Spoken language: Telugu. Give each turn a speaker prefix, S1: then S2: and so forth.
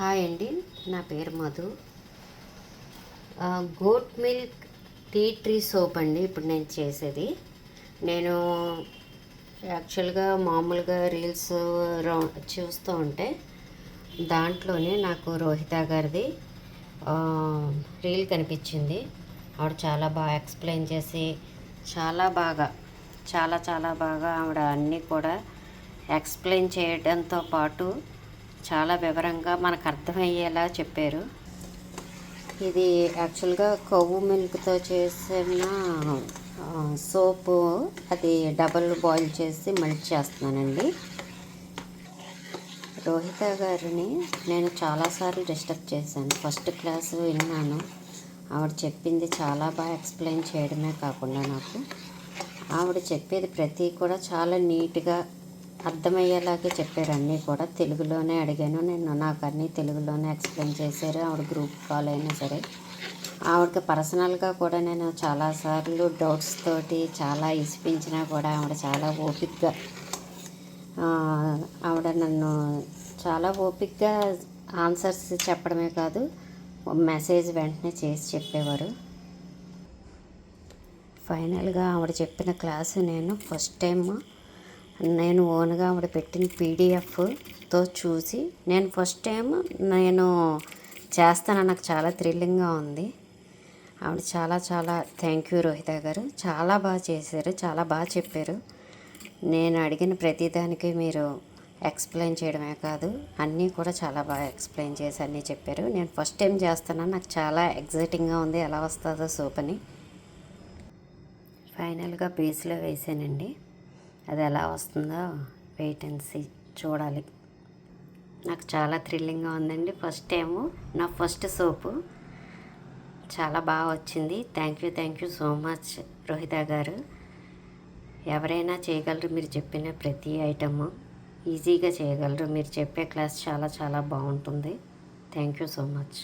S1: హాయ్ అండి, నా పేరు Madhu. Goat milk tea tree soap అండి ఇప్పుడు నేను చేసేది. నేను యాక్చువల్గా మామూలుగా రీల్స్ చూస్తూ ఉంటే దాంట్లోనే నాకు రోహిత గారిది రీల్ కనిపించింది. ఆవిడ చాలా బాగా ఎక్స్ప్లెయిన్ చేసి చాలా బాగా చాలా బాగా ఆవిడ అన్నీ కూడా ఎక్స్ప్లెయిన్ చేయడంతో పాటు చాలా వివరంగా మనకు అర్థమయ్యేలా చెప్పారు. ఇది యాక్చువల్గా కొవ్వు మిల్క్తో చేసిన సోపు. అది డబల్ బాయిల్ చేసి మెల్ట్ చేస్తున్నానండి. రోహిత గారిని నేను చాలాసార్లు డిస్టర్బ్ చేశాను. ఫస్ట్ క్లాసు విన్నాను. ఆవిడ చెప్పింది చాలా బాగా ఎక్స్ప్లెయిన్ చేయడమే కాకుండా నాకు ఆవిడ చెప్పేది ప్రతి కూడా చాలా నీట్గా అర్థమయ్యేలాగే చెప్పారు. అన్నీ కూడా తెలుగులోనే అడిగాను నేను. నాకు అన్నీ తెలుగులోనే ఎక్స్ప్లెయిన్ చేశారు. ఆవిడ గ్రూప్ కాల్ అయినా సరే ఆవిడకి పర్సనల్గా కూడా నేను చాలాసార్లు డౌట్స్ తోటి చాలా ఇసిపించినా కూడా ఆవిడ చాలా ఓపిక్గా ఆవిడ నన్ను చాలా ఓపిక్గా ఆన్సర్స్ చెప్పడమే కాదు, మెసేజ్ వెంటనే చేసి చెప్పేవారు. ఫైనల్గా ఆవిడ చెప్పిన క్లాసు నేను ఫస్ట్ టైం నేను ఓన్గా ఆవిడ పెట్టిన పీడిఎఫ్తో చూసి నేను ఫస్ట్ టైం నేను చేస్తాను. నాకు చాలా థ్రిల్లింగ్గా ఉంది. ఆవిడ చాలా థ్యాంక్ యూ రోహిత గారు. చాలా బాగా చేశారు, చాలా బాగా చెప్పారు. నేను అడిగిన ప్రతిదానికి మీరు ఎక్స్ప్లెయిన్ చేయడమే కాదు అన్నీ కూడా చాలా బాగా ఎక్స్ప్లెయిన్ చేసి అన్నీ చెప్పారు. నేను ఫస్ట్ టైం చేస్తున్నాను. నాకు చాలా ఎగ్జైటింగ్గా ఉంది ఎలా వస్తుందో సోప్ అని. ఫైనల్గా బేస్లో వేసానండి. అది ఎలా వస్తుందో వెయిట్ అండ్ సీ, చూడాలి. నాకు చాలా థ్రిల్లింగ్గా ఉందండి. ఫస్ట్ టైము నా ఫస్ట్ సోపు చాలా బాగా వచ్చింది. Thank you so much Rohitha గారు. ఎవరైనా చేయగలరు, మీరు చెప్పిన ప్రతి ఐటము ఈజీగా చేయగలరు. మీరు చెప్పే క్లాస్ చాలా బాగుంటుంది. Thank you so much.